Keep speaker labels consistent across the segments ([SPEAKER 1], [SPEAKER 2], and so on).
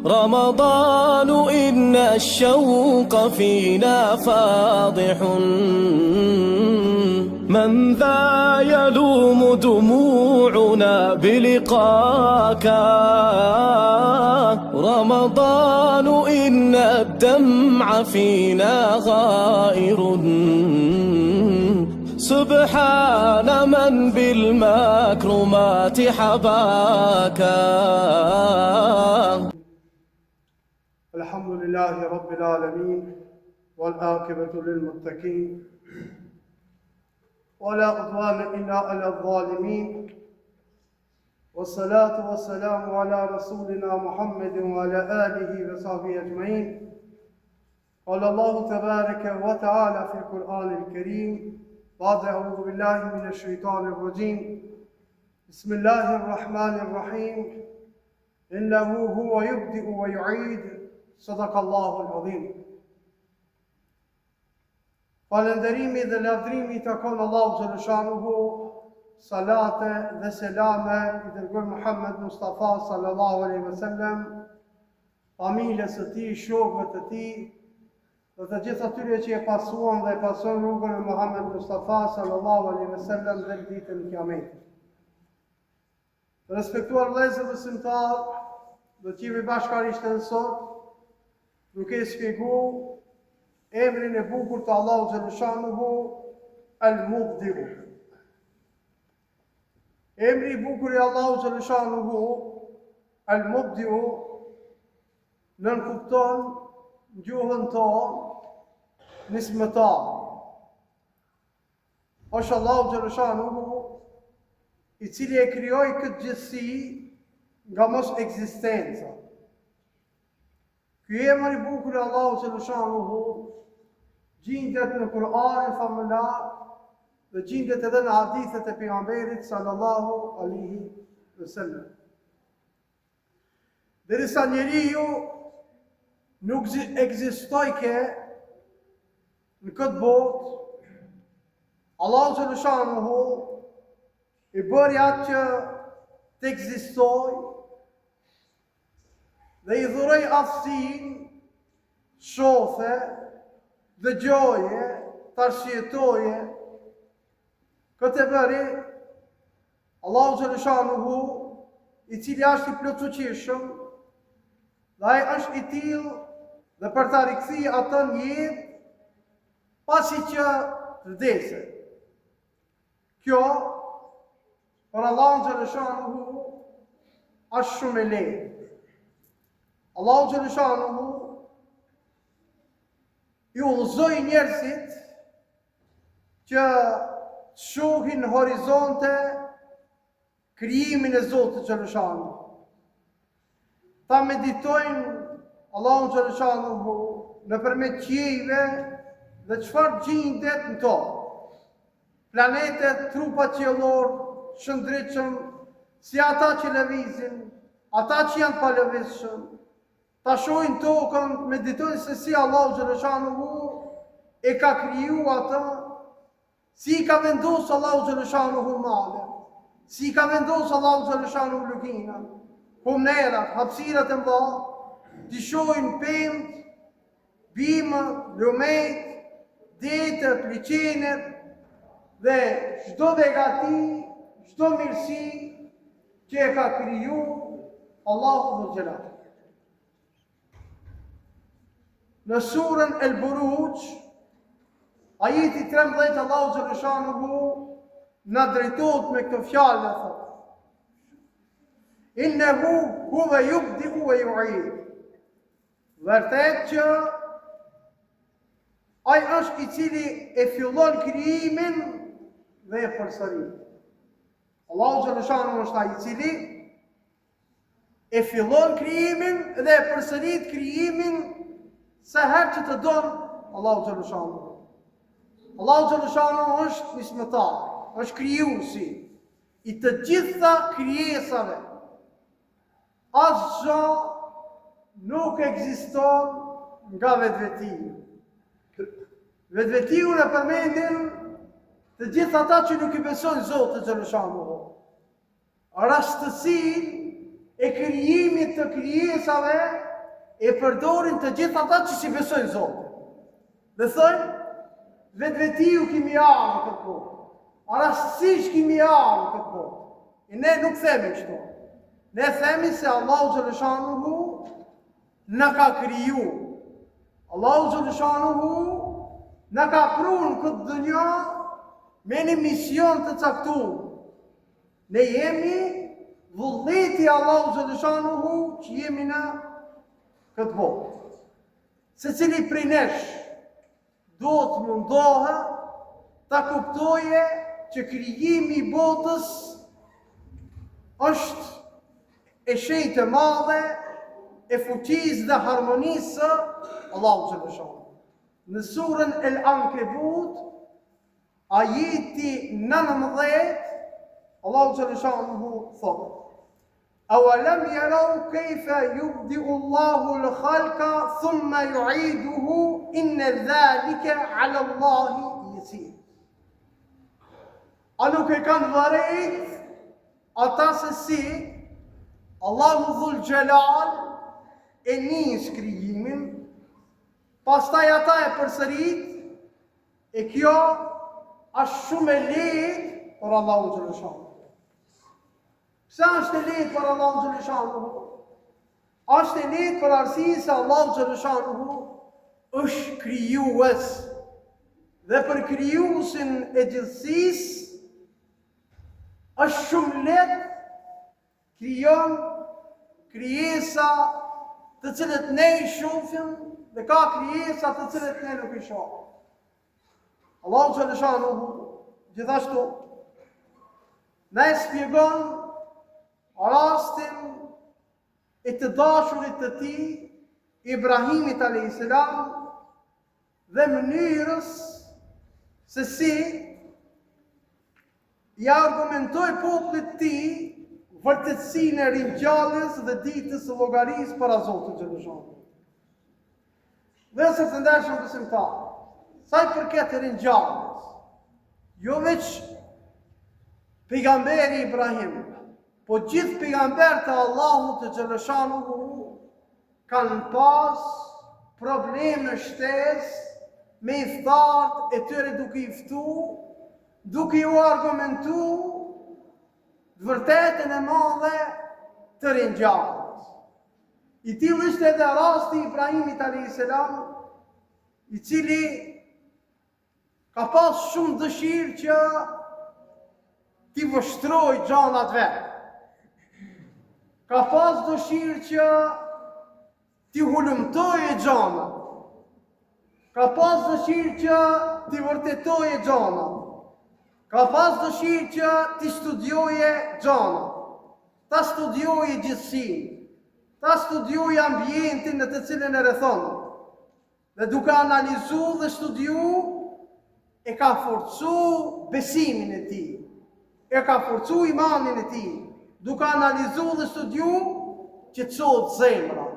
[SPEAKER 1] رمضان إن الشوق فينا فاضح من ذا يلوم دموعنا بلقاك رمضان إن الدمع فينا غائر سبحان من بالمكرمات حباك
[SPEAKER 2] الحمد لله رب العالمين والعاقبة للمتقين ولا عدوان إلا على الظالمين والصلاة والسلام على رسولنا محمد وعلى آله وصحبه أجمعين. قال الله تبارك وتعالى في القرآن الكريم بعد أعوذ بالله من الشيطان الرجيم بسم الله الرحمن الرحيم إنه هو يبدئ ويعيد صدق الله العظيم. Falënderimi dhe lavdrimi të konë Allahu Gjeleshanuhu, salate dhe selame i dërguar Muhammed Mustafa sallallahu alaihi wasallam, familjes së tij, shokëve të tij, dhe të gjithë atyre që e pasuan dhe e pason rrugën e Muhammed Mustafa sallallahu alaihi wasallam dhe në ditën e Kiametit. Respektuar vëllezër dhe besimtar, do të jemi bashkërisht në sot, duke shpjeguar emrin e bukur të Allahu Gjeleshanuhu, Al-Mubdi'u. Emri i bukur i Allahu Gjeleshanuhu, Al-Mubdi'u, nënkupton gjuhën tonë nismëtar. Është Allahu Gjeleshanuhu i cili e krijoi këtë gjithësi nga mos ekzistenca. Ky emër i bukur i Allahu Gjeleshanuhu gjendet në Kur'anin famullar dhe gjendet edhe në hadithet e pejgamberit sallallahu alaihi wasallam. Derisa njeriu nuk ekzistojke në këtë botë, Allahu Gjeleshanuhu i bëri atë që të ekzistoj dhe i dhuroi aftësinë, shofe, dëgjoje, tarsjetoje. Këtë e bëri Allahu Gjeleshanuhu, i cili është i plotësueshëm, dhe ai është i tillë dhe për ta rikthyer atë në jetë pasi që vdesë. Kjo për Allahu Gjeleshanuhu është shumë e lehtë. Allahu Gjeleshanuhu i udhëzoi njerëzit që shohin në horizonte krijimin e Zotit Gjeleshanuhu. Ta meditojnë Allahu Gjeleshanuhu nëpërmjet qiejve dhe çfarë gjendet në to. Planetet, trupat qiellor, shëndritshëm, si ata që lëvizin, ata që janë pa lëvizshëm. Ta shohin tokën, meditojnë se si Allahu Gjeleshanuhu e ka kriju atë, si ka vendosur Allahu Gjeleshanuhu male, si ka vendosur Allahu Gjeleshanuhu lugina, humnerat, hapësirat e mëdha, ti shohin pemë, bimë, lumejt, detët, liqenet, dhe çdo begati, çdo mirësi që e ka kriju Allahu Dhul Jalal. Në surën El Buruj, ajeti 13, Allahu Gjeleshanuhu na drejtohet me këtë fjalë dhe thotë: Innehu huve yubdi'u wa yu'id. Vërtet që ai është i cili e fillon krijimin dhe e përsërit. Allahu Gjeleshanuhu është ai i cili e fillon krijimin dhe e përsërit krijimin sa herë që të donë Allahu Gjeleshanuhu. Allahu Gjeleshanuhu është nismëtar, është krijuesi i të gjitha krijesave. Asgjë nuk ekziston nga vetvetia. Vetvetiu në përmendin të gjithë ata që nuk i besojnë Zotit Gjeleshanuhu. Rastësinë e krijimit të krijesave e përdorin të gjithë ata që si besojnë Zotin. Dhe thënë, vetë kemi ardhur në këtë botë. Rastësisht kemi ardhur në këtë botë. E ne nuk themi kështu. Ne themi se Allahu xhaleshanuhu na ka kriju. Allahu xhaleshanuhu na ka prunë në këtë dunja me një mision të caktuar. Ne jemi vullneti Allahu xhaleshanuhu që jemi në këtë botë. Secili prej nesh do të mundohë ta kuptoje që krijimi i botës është e shenjtë e madhe e fuqisë dhe harmonisë Allahu xhaleshanuhu. Në surën El Ankebut, ajeti 19, Allahu xhaleshanuhu thotë: "Awalam yarau kayfa yubdi'u Allahu al-khalqa thumma yu'iduhu inna dhalika 'ala Allahi yasir." A nuk e kanë vërejt ata se si Allahu Dhul Gjelal e nis krijimin, pastaj ata e përsërit, e kjo është shumë e lehtë për Allahu xhaleshanuhu. Pse është e lehtë për Allahu xhaleshanuhu? Është e lehtë për arsye se Allahu xhaleshanuhu është krijues. Dhe për krijuesin e gjithësisë është shumë lehtë krijon krijesa të cilët ne i shohim dhe ka krijesa të cilët ne nuk i shohim. Allahu xhaleshanuhu gjithashtu na e shpjegon rastin e të dashurit të tij, Ibrahimit alayhis salam, dhe mënyrës se si ja argumentoi popullit të tij vërtetësinë e ringjalljes dhe ditës së llogarisë para Zotit xhaleshanuhu. Dhe se të ndershëm besimtarë, sa i përket ringjalljes, jo veç pejgamberi Ibrahim, po gjithë pejgamberët e Allahut të xhaleshanuhu kanë pas probleme shtesë me iftarët e tyre duke i ftu, duke ju argumentu vërtetën e madhe të ringjalljes. I tillë ishte edhe rasti i Ibrahimit alayhis salam, i cili ka pas shumë dëshirë që t'i vështroj gjanat vetë. Ka pas dëshirë që t'i hulumtoje gjanat. Ka pas dëshirë që t'i vërtetoje gjanat. Ka pas dëshirë që t'i studioje gjanat. Ta studioje gjithësinë. Ta studioje ambientin në të cilën e rrethon. Dhe duke analizu dhe studiu, e ka forcu besimin e tij. E ka forcu imanin e tij. Duke analizu dhe studiu, qetësohet zemra.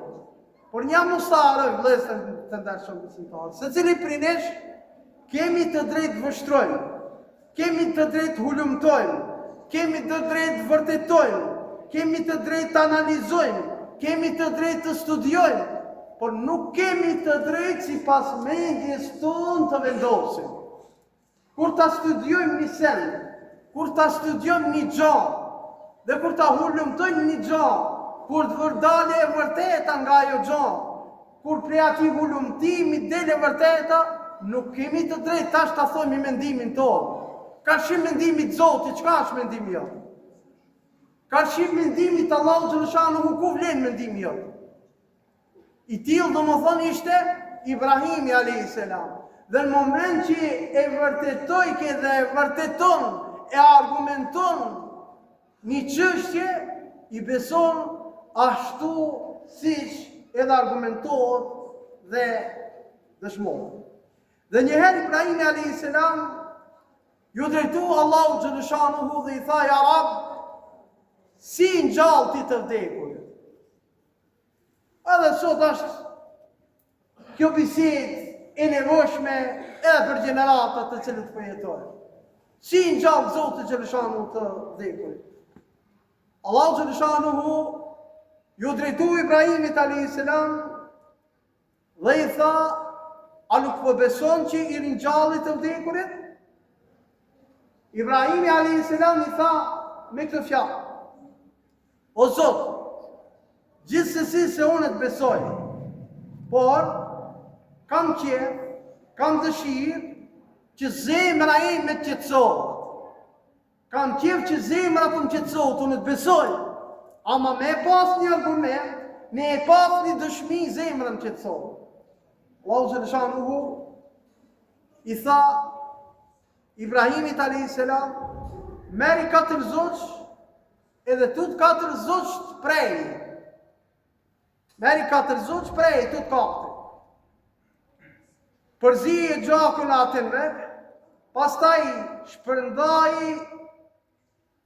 [SPEAKER 2] Por një mustarë, vëllezër të ndershëm besimtarë, secili prej nesh kemi të drejtë vështrojmë, kemi të drejtë hulumtojmë, kemi të drejtë vërtetojmë, kemi të drejtë analizojmë, kemi të drejtë të studiojmë, por nuk kemi të drejtë si pas mendjes tonë të vendosim. Kur ta studiojmë një send, kur ta studiojmë një gjë, dhe kur ta hulumtojmë një gjë, kur të vërdale e vërteta nga ajo gjë, kur prej ati hulumtimi dele vërteta, nuk kemi të drejtë tash ta thojmë mendimin tonë. Ka shim mendimit Zotit, çka është mendimi jot? Ka shim mendimit Allahu xhaleshanuhu, ku vlen mendimi jot? I tillë domethënë ishte Ibrahimi alayhis salam. Dhe në moment që e vërtetoi dhe e vërteton, e argumenton një çështje, i beson ashtu siç edhe argumentohet dhe dëshmohet. Dhe njëherë Ibrahimi alayhis salam ju drejtu Allahu xhaleshanuhu dhe i tha: "Ja Rab, si ngjall ti të vdekurit?" Edhe sot është kjo bisedë e nevojshme edhe për gjeneratat të cilët po jetojnë. Si ngjall Zoti xhaleshanuhu të vdekurit? Allahu xhaleshanuhu ju drejtu Ibrahimit alayhis salam Dhe i tha, a nuk po beson që i ringjallit të vdekurit? Ibrahimi a.s. i tha me këtë fjalë: O Zot, gjithsesi se unë të besoj, por kam qef, kam dëshirë që zemra ime të qetësohet. Kam qef që zemra të më qetësohet, unë të besoj, ama me pas një argument, me pas një dëshmi, zemra më qetësohet. Allahu xhaleshanuhu i tha Ibrahimit a.s. meri 4 zoç, edhe tut 4 zoç prej. Meri 4 zoç prej, tut 4. Përzije gjakun atën vek, pastaj shpërndai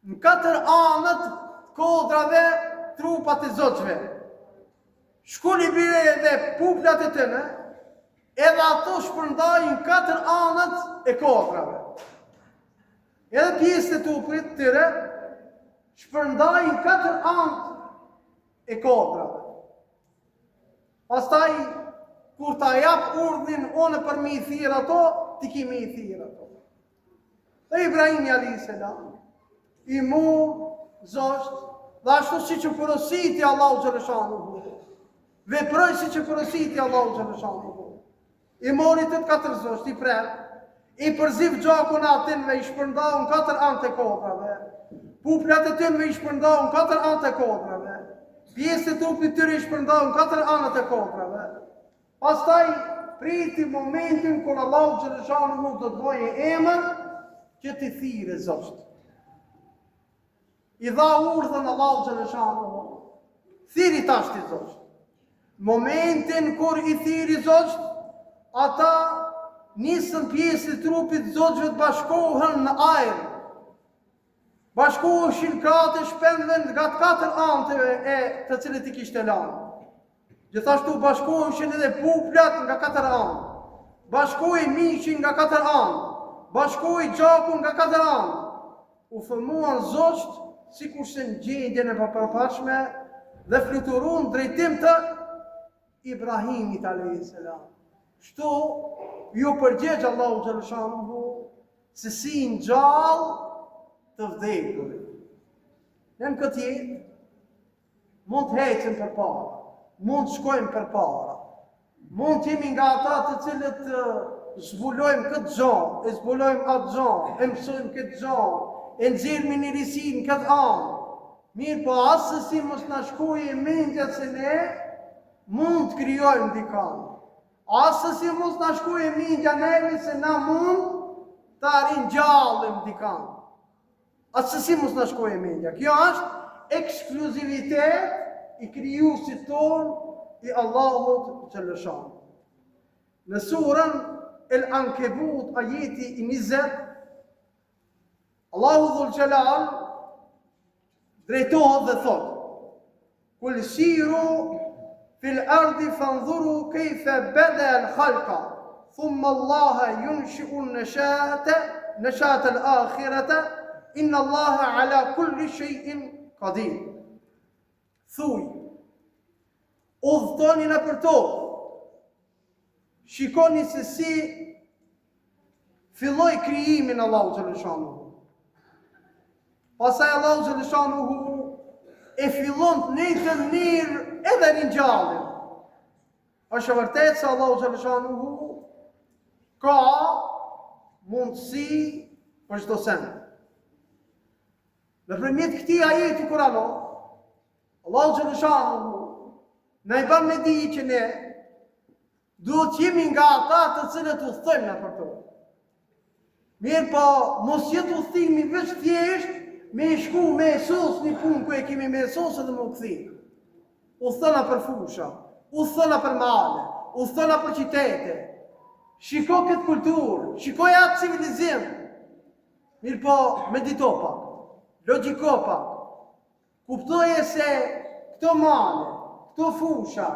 [SPEAKER 2] në 4 anët kodrave trupat e zoçve. Shkuli bire edhe puplat e tëne, edhe ato shpërndai në 4 anët e kodrave. Edhe pjesë të trupit tyre shpërndai në 4 anët e kodrave. Pastaj, kur ta jap urdhin one për me i thirr ato, ti kimi i thirr ato. Dhe Ibrahimi a.s. i mu zosht, dhe ashtu si që porositi Allahu xhaleshanuhu, veproi si që porositi Allahu xhaleshanuhu. I mori të 4 zosht, i prep, i përziv gjakun atinve, i shpërndau në 4 anët e kodrave, puplat e tynve i shpërndau në 4 anët e kodrave, pjesë të trupit tyre i shpërndau në 4 anët e kodrave. Pastaj priti momentin kur Allahu xhaleshanuhu do të bëjë emër që t'i thirrë zosht. I dha urdhën Allahu xhaleshanuhu, thiri tash ti zosht. Momentin kur i thiri zosht, ata nisën pjesë të trupit zogjve të bashkohen në ajër. Bashkoheshin krahët e shpendëve nga 4 anëve e të cilët i kishte lanë. Gjithashtu bashkoheshin edhe puplat nga 4 anë. Bashkohej mishin nga 4 anë. Bashkohej gjakun nga 4 anë. U formuan zosht sikur se në gjendjen e papërpashme dhe fluturuan drejtim të Ibrahimit a.s. Shtu ju përgjegj Allahu xhaleshanuhu se si në gjallë të vdekurit. Në këtë jetë mund të hecim përpara, mund të shkojmë përpara, mund të jemi nga ata të cilët zbulojmë këtë gjanë, e zbulojmë atë gjanë, e mësojmë këtë gjanë, e nxjerrim një risi në këtë anë. Mirë po asësi mos na shkojë mendja se ne mund të krijojmë dikën. Asësi mos na shkojë mendja neve se na mund të ringjallëm dikën. Asësi mos na shkojë mendja. Kjo është ekskluzivitet i krijuesit ton i Allahut xhaleshanuhu. Në surën El Ankebut ajeti i 20, Allahu dhul Jalal drejtohet dhe thot: Kul siru fil ardi fanzuru kayfa bada al khalqa thumma Allah yunshi'u nashata al akhirata inna Allah ala kulli shay'in qadir. Thuj, udhtoni në për tokë, shikoni se si filloi krijimin Allahu xhaleshanuhu. Pastaj Allahu xhaleshanuhu e fillon të njëjtën mënyrë edhe ringjalljen. Është vërtet se Allahu xhaleshanuhu ka mundësi për çdo send. Nëpërmjet këtij ajeti kuranor, Allahu xhaleshanuhu na i bën me di që ne duhet të jemi nga ata të cilët udhtojmë në për tokë. Mirë po, mos jetë udhtimi veç thjesht me shku me sos një punë ku e kemi me sos edhe më këthi. Udhtona për fusha, udhtona për male, udhtona për qytete. Shiko këtë kulturë, shikoj atë civilizim. Mirë po, medito pak, logjiko pak. Kuptoje se këto male, këto fusha,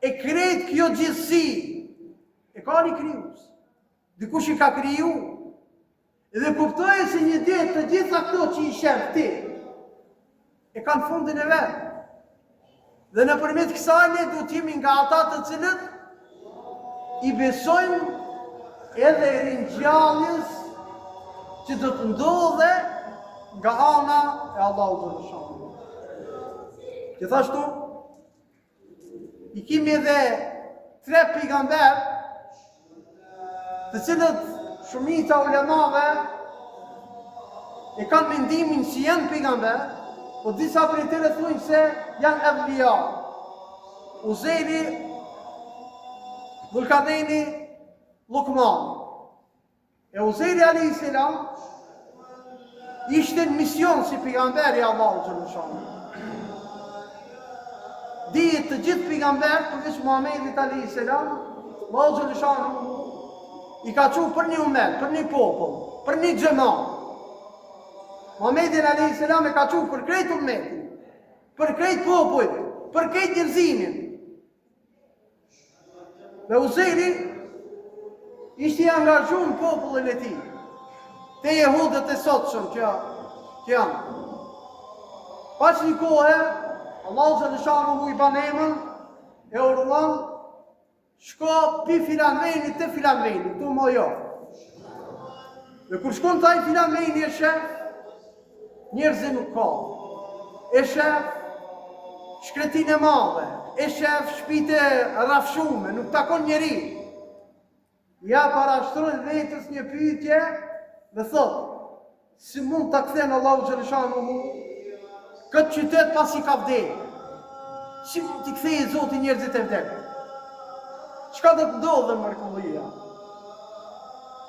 [SPEAKER 2] e krejt kjo gjithësi, e ka një krijues. Dikush i ka kriju. Dhe kuptoje se një ditë të gjitha këto që i shef ti, e kanë fundin e vetë. Dhe nëpërmjet kësaj ne duhet jemi nga ata të cilët i besojmë edhe ringjalljes që do të ndodhe nga ana e Allahut xhaleshanu. Gjithashtu, i kemi edhe 3 pejgamber, të cilët shumica ulemave e kanë mendimin se janë pejgamber, po disa prej tyre thonë se janë evlia. Uzejri, Dhulkarnejni, Lukmani. E Uzejri a.s. ishte në mision si pejgamberi Allahu xhaleshanu. Dihet të gjithë pejgamber, përveç Muhamedit a.s. Allahu xhaleshanu i ka thënë për një ummet, për një popull, për një xhamat. Muhamedi a.s. e ka thënë për krejt ummetin, për krejt popujt, për krejt njerëzimin. Dhe Uzejri ishte i angazhuar në popullin e tij, te jehudët e sotshëm që janë. Pas një kohë, Allahu xhaleshanu i ban emër e urdhon shko pi filan veni te filan veni, tu mo jo. Dhe kur shkon taj filan veni e shef, njerëzi nuk ka. E shef shkretin e madhe, e shef shpite rafshume, nuk takon njeri. Ja parashtrojnë vetës një pyetje dhe thot, si mund të kthen Allahu xhaleshanu këtë qytet pas i ka vdekur? Si mund t'i kthejë Zoti njerëzit e vdekur? Çka do të ndodhe mrekullia?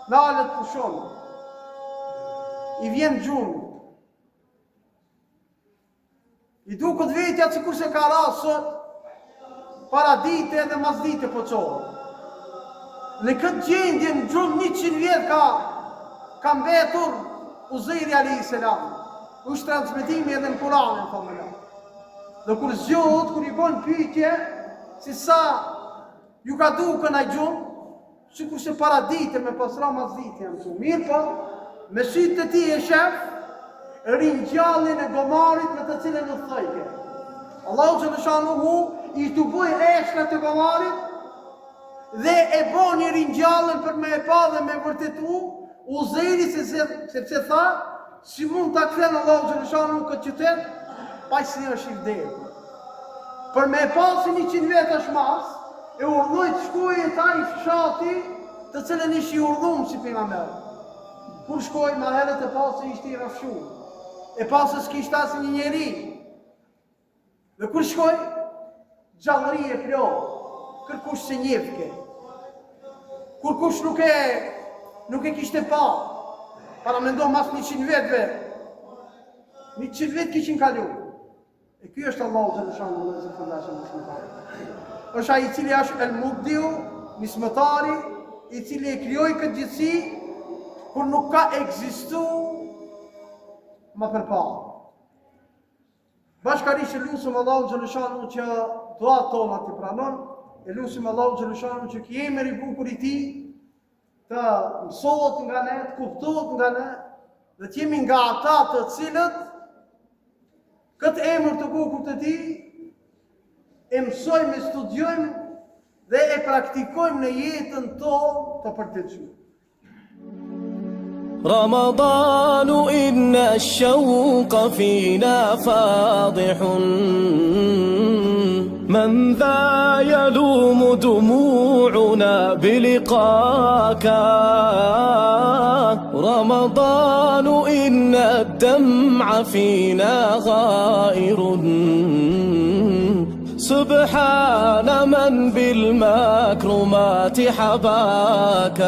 [SPEAKER 2] Nalet pushon. I vjen gjumë. I duket vetja sikur se ka rasë sot, para dite dhe mas dite po qohë. Në këtë gjendje në gjumë 100 vjet ka mbetur Uzejri a.s. është transmetimi edhe në Kur'anin familjar. Dhe kur zgjohet, kur i bën pyetje si sa ju ka duke në gjumë, sikur se para dite me pasra mas dite janë gjumë. Mirë po, me sytë të ti e shef, ringjalljen e gomarit me të cilën në thëjke. Allahu xhaleshanu i të buj eshrat e gomarit dhe e bo një ringjalljen për me e pa dhe me vërtetu Uzejri sepse tha, si mund të kthen Allahu xhaleshanu këtë qytet, pa si është i vdekur. Për me e pa si 100 vetash mas, e urdhoi të shkojë taj fshati të cilën ishi i urdhum si pejgamber. Kur shkoi ma herët e pasë ishte i rafshuar, e pasë s'kishte asnjë një njeri. Dhe kur shkoi, gjallëri e plot, kërkush se njefke. Kur kush nuk e kishte pa, para mendon mas 100 vetëve, 100 vetë kishin kalu. E ky është Allahu xhaleshanu dhe zëfëndashën në shmëtari. është ai i cili është el mubdiu, nismëtari, i cili e krijoi këtë gjithësi kur nuk ka ekzistu më përpara. Bashkërisht e lusim Allahun xhaleshanu që duat tona të pranon, e lusim Allahun xhaleshanu që ky emër i bukur i tij të mësohet nga ne, të kuptohet nga ne, dhe të jemi nga ata të cilët këtë emër të bukur të tij e mësojmë, e studiojmë dhe e praktikojmë në jetën tonë të përditshme.
[SPEAKER 1] رمضان إن الشوق فينا فاضح من ذا يلوم دموعنا بلقاك رمضان إن الدمع فينا غائر سبحان من بالمكرمات حباك